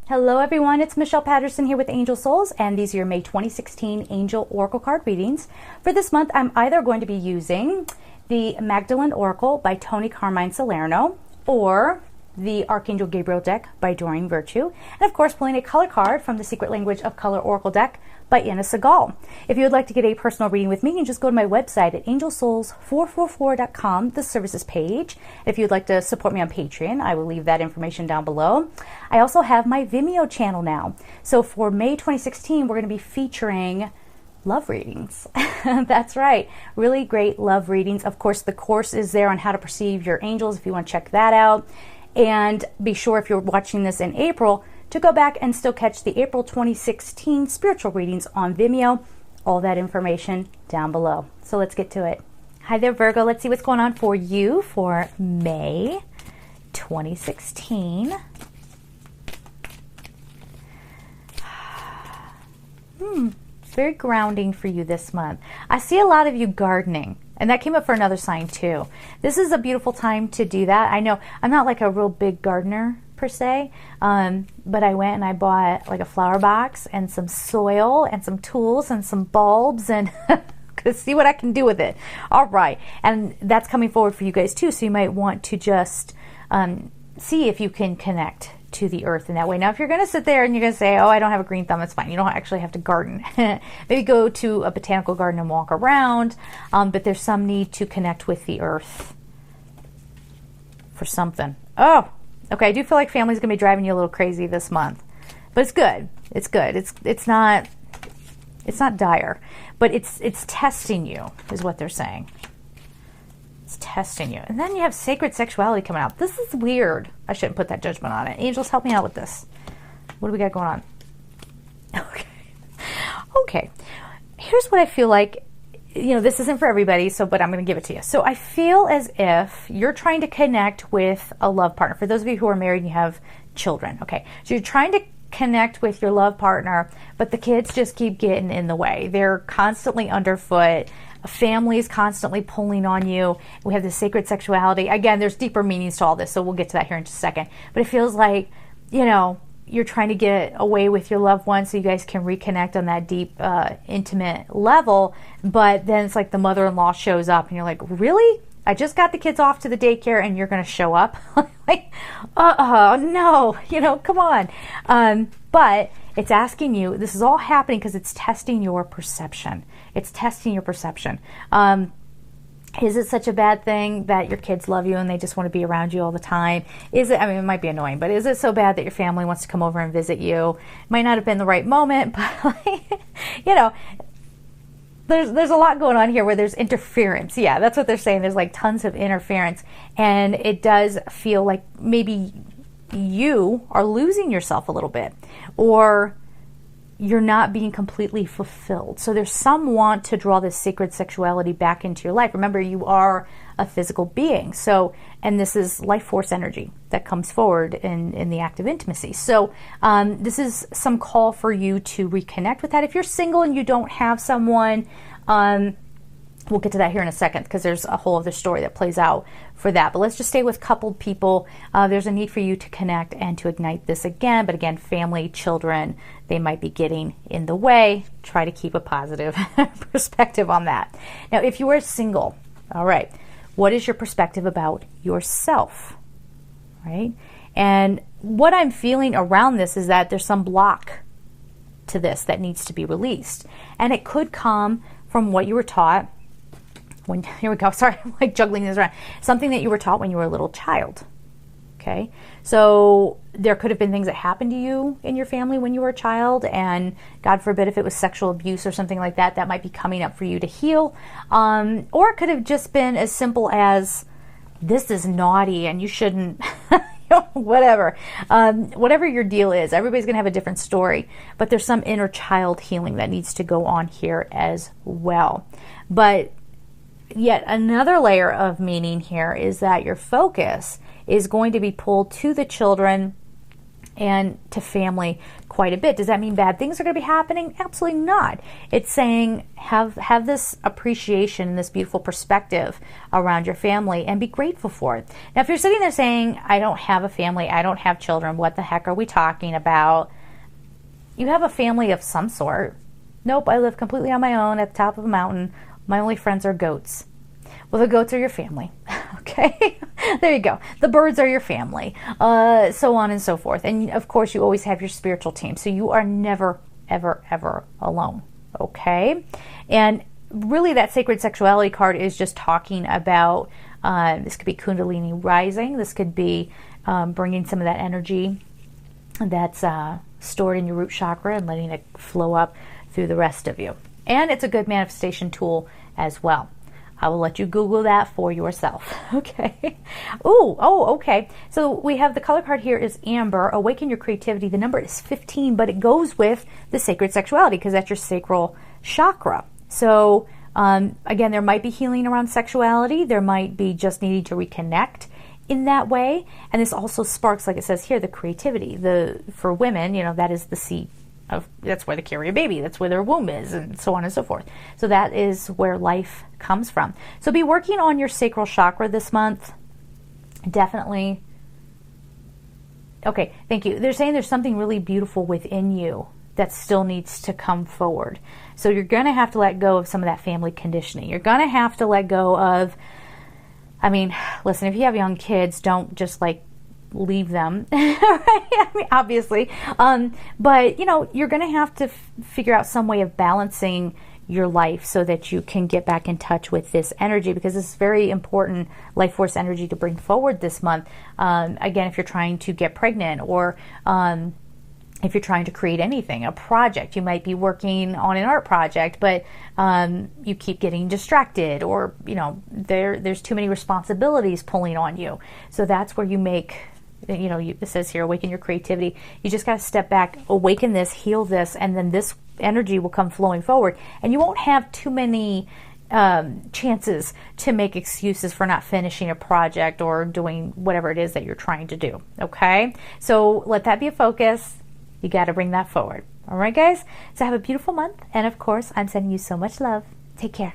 Hello everyone, it's Michelle Patterson here with Angel Souls, and these are your May 2016 Angel Oracle card readings. For this month, I'm either going to be using the Magdalene Oracle by Tony Carmine Salerno or the Archangel Gabriel deck by Doreen Virtue, and of course pulling a color card from the Secret Language of Color Oracle deck by Anna Segal. If you would like to get a personal reading with me, you can just go to my website at angelsouls444.com, the services page. If you'd like to support me on Patreon, I will leave that information down below. I also have my Vimeo channel now. So for May 2016, we're going to be featuring love readings. That's right. Really great love readings. Of course, the course is there on how to perceive your angels if you want to check that out. And be sure, if you're watching this in April, to go back and still catch the April 2016 spiritual readings on Vimeo. All that information down below. So let's get to it. Hi there, Virgo. Let's see what's going on for you for May 2016. Very grounding for you this month. I see a lot of you gardening, and that came up for another sign too. This is a beautiful time to do that. I know I'm not like a real big gardener per se, but I went and I bought like a flower box and some soil and some tools and some bulbs and to see what I can do with it. All right, and that's coming forward for you guys too, so you might want to just see if you can connect to the earth in that way. Now, if you're going to sit there and you're going to say, oh, I don't have a green thumb, it's fine. You don't actually have to garden. Maybe go to a botanical garden and walk around, but there's some need to connect with the earth for something. Oh, okay. I do feel like family's going to be driving you a little crazy this month, but it's good. It's good. It's not dire, but it's testing you is what they're saying. Testing you. And then you have sacred sexuality coming out. This is weird. I shouldn't put that judgment on it. Angels, help me out with this. What do we got going on? Okay. Here's what I feel like. You know, this isn't for everybody, but I'm going to give it to you. So I feel as if you're trying to connect with a love partner. For those of you who are married and you have children, okay? So you're trying to connect with your love partner, but the kids just keep getting in the way. They're constantly underfoot. A family is constantly pulling on you. We have this sacred sexuality. Again, there's deeper meanings to all this, so we'll get to that here in just a second. But it feels like, you know, you're trying to get away with your loved one so you guys can reconnect on that deep, intimate level. But then it's like the mother-in-law shows up and you're like, really? I just got the kids off to the daycare and you're going to show up? Like, no, you know, come on. But it's asking you, this is all happening because it's testing your perception. It's testing your perception. Is it such a bad thing that your kids love you and they just want to be around you all the time? Is it, I mean, it might be annoying, but is it so bad that your family wants to come over and visit you? It might not have been the right moment, but, you know, there's a lot going on here where there's interference. Yeah, that's what they're saying. There's like tons of interference. And it does feel like maybe you are losing yourself a little bit, or you're not being completely fulfilled. So there's some want to draw this sacred sexuality back into your life. Remember, you are a physical being. So, and this is life force energy that comes forward in the act of intimacy. So this is some call for you to reconnect with that. If you're single and you don't have someone, we'll get to that here in a second because there's a whole other story that plays out for that. But let's just stay with coupled people. There's a need for you to connect and to ignite this again. But again, family, children, they might be getting in the way. Try to keep a positive perspective on that. Now, if you are single, all right, what is your perspective about yourself, right? And what I'm feeling around this is that there's some block to this that needs to be released. And it could come from what you were taught here we go. Sorry, I'm like juggling this around. Something that you were taught when you were a little child. Okay. So there could have been things that happened to you in your family when you were a child, and God forbid if it was sexual abuse or something like that, that might be coming up for you to heal. Or it could have just been as simple as, this is naughty and you shouldn't, whatever. Whatever your deal is, everybody's going to have a different story, but there's some inner child healing that needs to go on here as well. But yet another layer of meaning here is that your focus is going to be pulled to the children and to family quite a bit. Does that mean bad things are going to be happening? Absolutely not. It's saying have this appreciation, this beautiful perspective around your family, and be grateful for it. Now, if you're sitting there saying, I don't have a family, I don't have children, what the heck are we talking about? You have a family of some sort. Nope, I live completely on my own at the top of a mountain. My only friends are goats. Well, the goats are your family. Okay, there you go. The birds are your family, so on and so forth. And of course, you always have your spiritual team. So you are never, ever, ever alone. Okay, and really that sacred sexuality card is just talking about, this could be Kundalini rising. This could be bringing some of that energy that's stored in your root chakra and letting it flow up through the rest of you. And it's a good manifestation tool as well. I will let you Google that for yourself. Okay. Okay. So we have the color card here is amber. Awaken your creativity. The number is 15, but it goes with the sacred sexuality because that's your sacral chakra. So again, there might be healing around sexuality. There might be just needing to reconnect in that way. And this also sparks, like it says here, the creativity. For women, that is the seat. That's where they carry a baby. That's where their womb is, and so on and so forth. So that is where life comes from. So be working on your sacral chakra this month. Definitely. Okay, thank you. They're saying there's something really beautiful within you that still needs to come forward. So you're going to have to let go of some of that family conditioning. You're going to have to let go of, listen, if you have young kids, don't just leave them, right? Obviously. But, you're going to have to figure out some way of balancing your life so that you can get back in touch with this energy, because this is very important life force energy to bring forward this month. Again, if you're trying to get pregnant, or if you're trying to create anything, a project, you might be working on an art project, but you keep getting distracted, or, there's too many responsibilities pulling on you. So that's where you make, it says here, awaken your creativity. You just got to step back, awaken this, heal this, and then this energy will come flowing forward. And you won't have too many chances to make excuses for not finishing a project or doing whatever it is that you're trying to do. Okay? So let that be a focus. You got to bring that forward. All right, guys? So have a beautiful month. And of course, I'm sending you so much love. Take care.